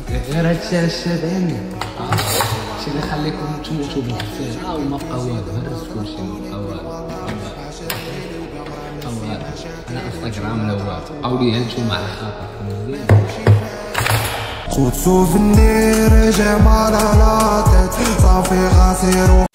غير هادشي علاش شادعني شي اللي خليكم تموتوا بالحساب وما بقى والو هرس كلشي ما بقى والو انا انستغرام لا والو قولي هانتوما على خاطركم وتشوف النير جمال على تات صافي غاسير.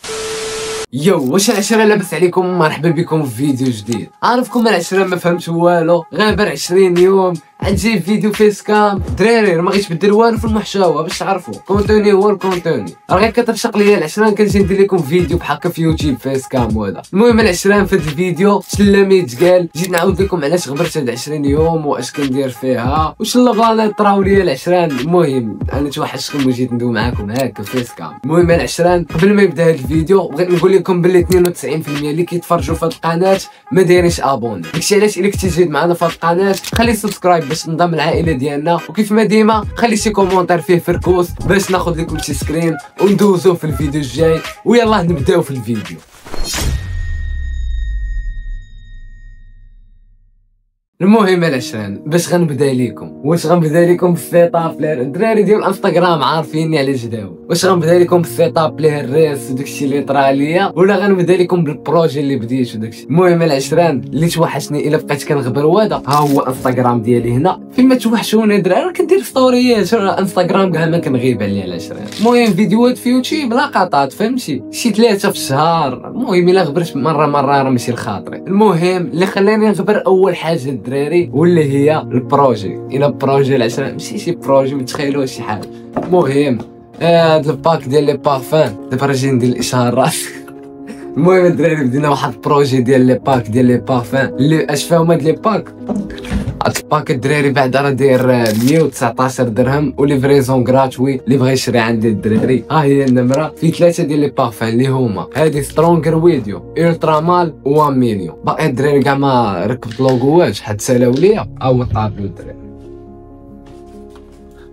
يو واش العشرة لاباس عليكم؟ مرحبا بكم في فيديو جديد. عارفكم العشرة ما فهمتش والو، غابر 20 يوم غنجيب فيديو فيس كام. دراري ما بغيتش نبدل والو في المحتوى باش تعرفوا كونتوني هو الكونتوني، راه غير كترشق ليا العشرة كنجي ندير لكم فيديو بحال هكا في يوتيوب فيس كام وهذا. المهم العشرة في هذا الفيديو سلامي تقال جيت نعاود لكم علاش غبرت هاد 20 يوم واش كندير فيها واش البلانات طراو ليا العشران. المهم انا توحشتكم وجيت ندوي معاكم هكا فيس كام. المهم العشران قبل ما يبدا هاد الفيديو بغيت نقول لكم بلي 92% اللي كيتفرجوا في هاد القناه ما دايرينش ابوني، داكشي علاش الا كنتي جديد معنا في هاد القناه خلي سبسكرايب باش تنضم للعائله ديالنا، وكيف ما ديما خلي شي كومونتير فيه فركوس باش ناخذ لكم شي سكرين وندوزو في الفيديو الجاي. ويلا نبداو في الفيديو. المهم العشران باش غنبدا لكم واش غنبدا لكم بالسيتاب الدراري ديال الانستغرام عارفيني علاش داو، واش غنبدا لكم بالسيتاب ليه الريس وداكشي اللي طرا ليا ولا غنبدا لكم بالبروجي اللي بديت وداكشي. المهم العشران اللي توحشني الا بقيت كنغبر وهذا ها هو انستغرام ديالي هنا فين ما توحشوني دراري كندير ستوريات انستغرام كاع ما كنغيب عليه العشران. المهم فيديوهات في يوتيوب لقطات فهمتي شي 3 في الشهر. المهم الا غبرت مره راه ماشي لخاطري. المهم اللي خلاني نغبر اول حاجه الدراري واللي هي البروجي. الى بروجي العشرة ماشي شي بروجي ما تخيلوش شي حاجه. المهم هاد الباك ديال لي بارفان دابا راه جاي ندير الاشهارات. المهم الدراري بدينا واحد البروجي ديال لي باك ديال لي بارفان اللي اش فيهم هاد لي باك. هاد الباك الدراري بعدا راه داير 119 درهم وليفريزون غراتوي اللي بغى يشري عندي الدراري. ها هي النمره في 3 ديال لي بارفان اللي هما هادي سترونغر ويديو الترا مال و 1 مليون. باقي الدراري كاع ما ركبت لوغوات حد سالاو ليا ها هو الطابلو الدراري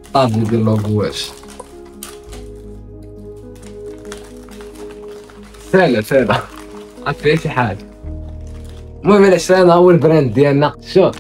الطابلو ديال لوغوات سالا عرفتي شي حاجه. المهم العشرين ها هو البراند ديالنا شوف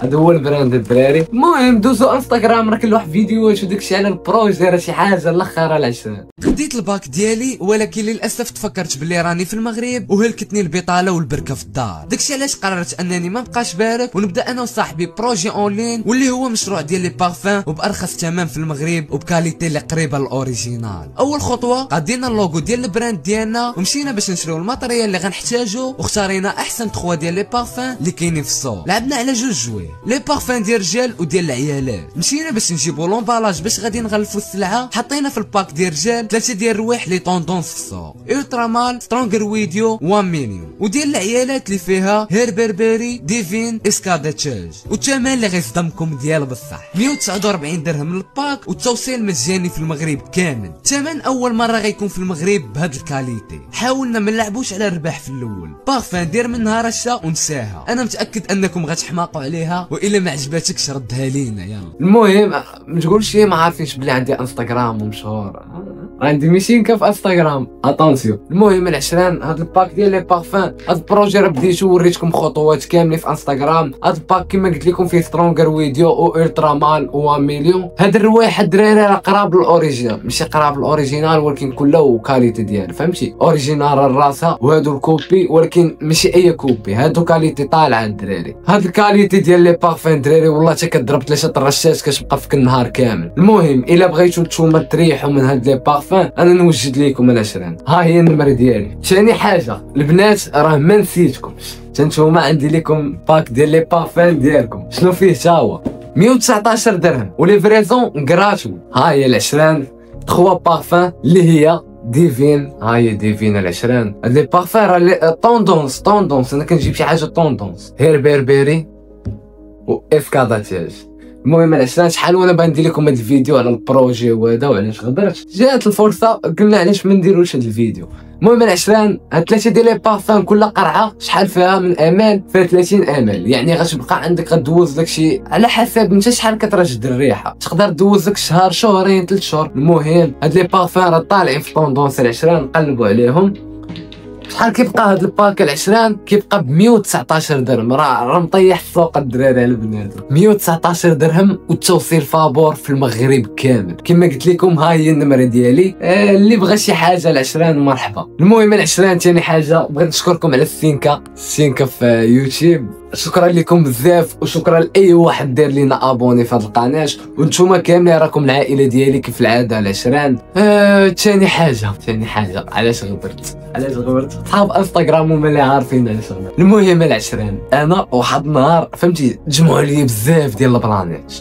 هذا هو البراند الدراري. المهم دوزو انستغرام راه كل واحد فيديوهات وداكشي على البروجي راه شي حاجه الاخر العشرين. خديت الباك ديالي ولكن للاسف تفكرت بلي راني في المغرب وهلكتني البطاله والبركه في الدار. داكشي علاش قررت انني ما نبقاش بارك ونبدا انا وصاحبي بروجي اونلاين واللي هو مشروع ديال لي بارفان وبارخص ثمن في المغرب وبكاليتي اللي قريبه للاوريجينال. اول خطوه قادينا اللوغو ديال البراند ديالنا ومشينا باش نشريو الماتريال اللي غنحتاجو واختارينا احسن 3 ديال لي بارفان اللي كاينين في السوق. لعبنا على جوج جوي لي بارفان ديال الرجال وديال العيالات. مشينا باش نجيبو لومبالاج باش غادي نغلفو السلعه. حطينا في الباك ديال الرجال 3 ديال الروايح لي طوندونس في السوق الترا مال سترونغر ويديو 1 مليون وديال العيالات اللي فيها هير بربري ديفين اسكاداتشاج والثمن اللي غيصدمكم ديال بصح 149 درهم للباك والتوصيل مجاني في المغرب كامل. الثمن اول مره غيكون في المغرب بهاد الكاليتي. حاولنا ما نلعبوش على الربح في الاول. بارفان دير منها رشه ونساها. انا متاكد انكم غتحماقوا عليها والا ما عجباتكش ردها لينا يلا. المهم ما تقولش لي ما عارفينش بلي عندي انستغرام ومشهور. عندي 200 في انستغرام اتونسيون. المهم العشران هاد الباك ديال لي بارفان هاد البروجي راه بديتو وريتكم خطوات كاملين في انستغرام. هاد الباك كما قلت لكم فيه سترونغر ويديو و الترا مال و 1 مليون. هاد الروايح الدراري راه قراب للاوريجينال ماشي قراب للاوريجينال ولكن كله كاليتي ديالو فهمتي. اوريجينال راسها وهادو الكوبي ولكن ماشي اي كوبي هادو كاليتي طالعه الدراري. هاد الكاليتي ديال لي بارفان دراري والله حتى كضرب 3 الرشات كتبقى فيك النهار كامل. المهم الا بغيتو نتوما تريحوا من هاد لي بارفان انا نوجد لكم العشرين. ها هي النمره ديالي. ثاني حاجه البنات راه ما نسيتكمش نتوما عندي لكم باك ديال لي بارفان ديالكم شنو فيه تا هو 119 درهم وليفريزون غراتوي. ها هي العشرين 3 بارفان اللي هي ديفين. ها هي ديفين العشرين. هاد لي بارفان راه طوندونس انا كنجيب شي حاجه طوندونس هير بربري و افكاداتياج. المهم العشرين شحال وانا باغي ندير لكم هاد الفيديو على البروجي وهذا وعلاش غبرت جات الفرصه قلنا علاش ما نديروش هاد الفيديو. المهم العشرين هاد 3 ديال لي بارفان كل قرعه شحال فيها من امال فيها 30 امل يعني غتبقى عندك غدوز لك شي على حسب انت شحال كترشد الريحه تقدر دوز لك شهر شهرين 3 شهور. المهم هاد لي بارفان راه طالعين في طوندونس العشرين نقلبوا عليهم شحال كيبقى هاد الباك العشران؟ كيبقى ب 119 درهم. راه مطيح السوق الدراري على بنادم. 119 درهم والتوصيل فابور في المغرب كامل. كما قلت لكم ها هي النمره ديالي، اللي بغى شي حاجه العشران مرحبا. المهم العشران ثاني حاجه بغيت نشكركم على السينكا في يوتيوب. شكرا لكم بزاف، وشكرا لاي واحد دار لينا ابوني في هذه القناه، وانتم كاملين راكم العائله ديالي كيف العاده العشران. ثاني حاجه علاش غبرت صحاب انستغرام هما اللي عارفين علاش غبرت. المهم العشران انا واحد النهار فهمتي تجمعوا لي بزاف ديال البلانات،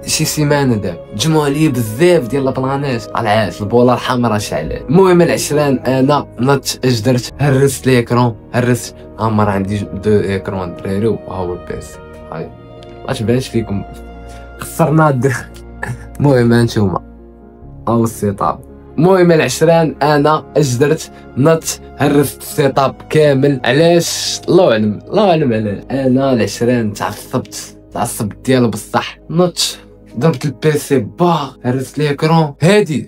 شي سيمانه دابا تجمعوا لي بزاف ديال البلانات العاش البوله الحمراء شعلات. المهم العشران انا نط اجدرت هرست ليكرون عمر عندي 2 ايكرون دراري وهو البيس. هاي اش باش فيكم خسرنا المهم هانتوما او السيت اب. المهم العشران انا اجدرت نط هرست السيت اب كامل. علاش؟ الله اعلم علاش. انا العشران تعصبت ديالو بصح. نط ضربت البيسي هرست ليكرون. هادي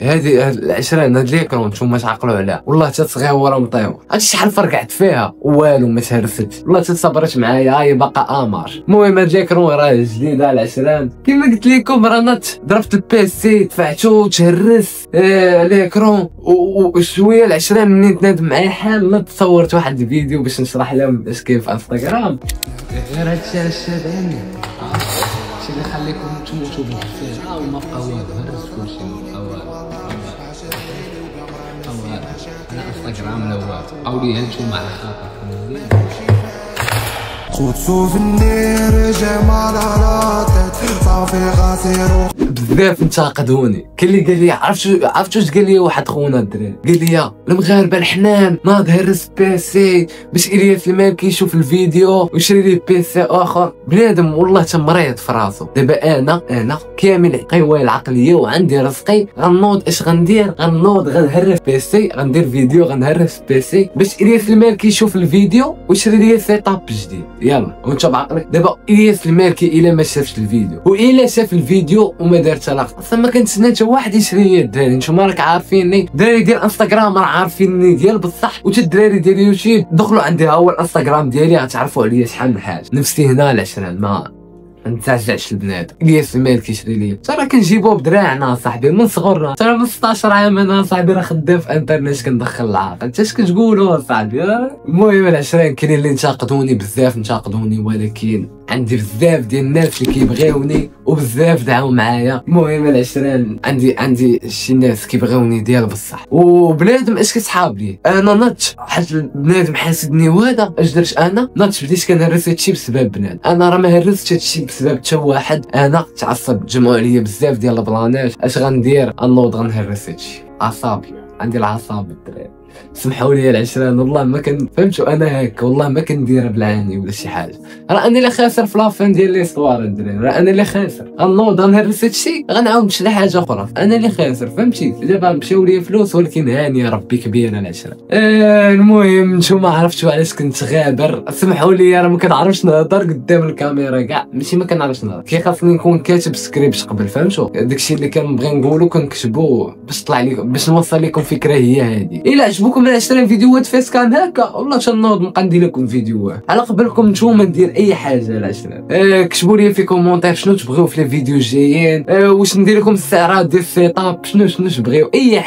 العشران هاد ليكرون نتوما تعقلوا عليها والله حتى صغيره ومطيوه. عرفتي شحال فرقعت فيها والو ما تهرستش والله حتى صبرت معايا هاي باقا امار. المهم هاد ليكرون راه جديده العشران كيما قلت لكم. راه ضربت البيسي دفعتو تهرس ليكرون وشويه العشران منين تنادم معايا حال صورت واحد الفيديو باش نشرح لهم اش كاين في انستغرام. غير هادشي علاش شادعني اللي خليكم تموتوا بالحساب وما بقاو يهرس كلشي انا انستغرام لوات اولي هانتوما على خاطركم وتشوف النير جمال على صافي غاسير. بزاف انتقدوني. كاين اللي قال لي عرفت واش قال لي واحد خونا الدراري قال لي المغاربه الحنان ناض هرس بيسي باش الياس المالكي يشوف الفيديو ويشري ليه بيسي اخر. بنادم والله تمريض في راسو. دابا انا كامل قوى العقليه وعندي رزقي غنوض اش غندير؟ غنهرس بيسي غندير فيديو غنهرس بيسي باش الياس المالكي يشوف الفيديو ويشري ليه سيت اب جديد. يلا وانت بعقلك. دابا الياس المالكي الا ما شافش الفيديو والا شاف الفيديو وما دار حتى لقطه اصلا ما كنتسنى حتى واحد يشري لي. الدراري نتوما راك عارفيني، الدراري ديال انستغرام راه عارفيني ديال بصح، وتا الدراري ديال يوتيوب دخلوا عندي ها هو الانستغرام ديالي غتعرفوا عليا شحال من حاجه. نفسي هنا العشران ما نتعجعش البنات. الياس المالكي يشري لي ترى كنجيبوه بدراعنا صاحبي من صغرنا. ترى من 16 عام انا صاحبي راه خدام في انترنت كندخل العاقل. انت اش كتقولوا صاحبي؟ المهم العشران كاينين اللي انتقدوني بزاف ولكن عندي بزاف ديال الناس اللي كيبغيوني وبزاف دعاو معايا. المهم العشران عندي شي ناس كيبغيوني ديال بصح. وبنادم اش كيصحاب لي انا نط حيت بنادم حاسدني وهذا اش درت انا نط بديت كنهرس هادشي بسبب بنادم. انا راه ما هرستش هادشي بسبب حتى واحد. انا تعصب جمعوا عليا بزاف ديال البلانات. اش غندير؟ غنوض غنهرس هادشي. اعصابي عندي العصاب الدراري سمحوا لي العشران والله ما فهمتوا انا هكا والله ما كنديرها بالعاني ولا شي حاجه. راه انا اللي خاسر في لافان ديال ليستوار الدراري. راه انا اللي خاسر. غنوض غنهرس هادشي غنعاود نشري حاجه اخرى. انا اللي خاسر فهمتي. دابا مشاو لي فلوس ولكن هاني ربي كبير العشران. المهم نتوما عرفتوا علاش كنت غابر. سمحوا لي راه ما كنعرفش نهضر قدام الكاميرا كاع ماشي ما كنعرفش نهضر. خاصني نكون كاتب سكريبت قبل فهمتوا. داكشي اللي كنبغي نقولو كنكتبو باش طلع لكم باش نوصل لكم فكره هي هذه. الا عجبكم العشرين فيديوهات فيس كان هكا والله تنوض نبقى ندير لكم فيديوهات على قبلكم نتوما ندير اي حاجه العشرين. كتبوا لي في كومونتير شنو تبغيو في الفيديو الجايين. واش ندير لكم السعرات ديال السيت اب شنو تبغيو اي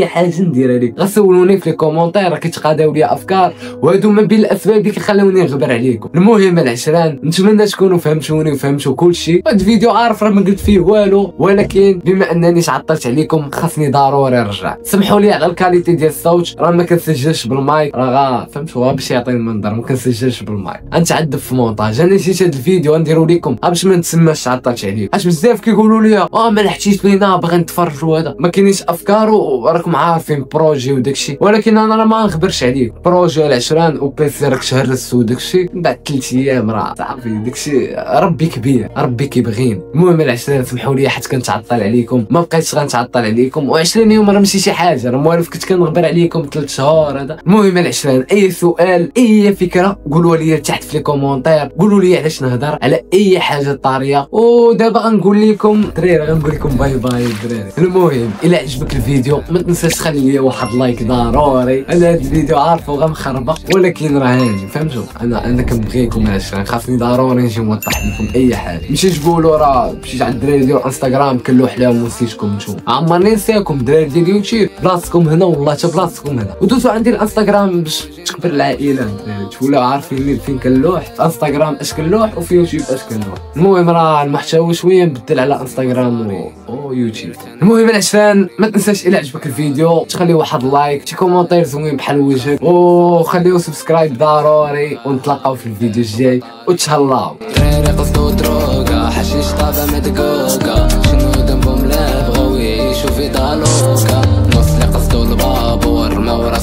حاجه نديرها لكم. غسولوني في الكومونتير راه كيتقاداو لي افكار وهادو ما بين الاسباب اللي كيخلوني نغبر عليكم. المهم العشرين نتمنى تكونوا فهمتوني وفهمتوا كلشي. هاد الفيديو عارف راه ما قلت فيه والو ولكن بما انني تعطلت عليكم خاصني ضروري نرجع. سمحوا لي على الكاليتي ديال الصوت راه ما كنسجلش بالمايك راه فهمتوا باش يعطيني المنظر ما كنسجلش بالمايك. غنتعذب في مونتاج. انا نسيت هاد الفيديو نديرو لكم باش ما نتسماش تعطلت عليكم. اش بزاف كيقولوا لي ما لحقتيش لينا باغي نتفرج وهذا ما كاينيش افكار وراكم عارفين بروجي وداكشي ولكن انا راه ما نخبرش عليك. بروجي العشران وبيسي راك تهرس وداكشي من بعد 3 ايام راه صافي داكشي ربي كبير ربي كيبغيني. المهم العشران سمحوا لي حيت كنتعطل عليكم ما بقيتش غنتعطل عليكم و20 يوم راه ماشي شي حاجه راه موالف كنت كنغبر عليكم فيكم 3 شهور هذا. المهم العشران، اي سؤال اي فكره قولوا لي تحت في لي كومونتير، قولوا لي علاش نهضر على اي حاجه طاريه. ودابا غنقول لكم دراري، غنقول لكم باي باي دراري. المهم الا عجبك الفيديو ما تنساش تخلي لي واحد لايك ضروري. انا هذا الفيديو عارفه غمخربق ولكن راه هاني فهمتوا. انا كنبغيكم العشران، خاصني ضروري نجي نوضح لكم اي حاجه. ماشي تقولوا راه مشيت عند الدراري ديال انستغرام كنلوح لهم ونسيتكم نتوما. عمرني نسيكم الدراري ديال اليوتيوب، بلاصتكم هنا والله حتى بلاصتكم هنا. ودوزوا عندي الانستغرام باش تكبر العائله الدراري، تولوا عارفين فين كنلوح. في انستغرام اش كنلوح وفي يوتيوب اش كنلوح. المهم راه المحتوى شويه مبدل على انستغرام ويوتيوب. المهم العشران ما تنساش الى عجبك الفيديو تخلي واحد لايك، شي كومونتير زوين بحال وجهك، وخليو سبسكرايب ضروري. ونتلاقاو في الفيديو الجاي وتهلاو. دراري قصدو دروكا حشيش طابه مدقوقه، شنو ذنبهم لا بغاو يعيشوا في ضالوكا، نص اللي قصدو البابور ما ورا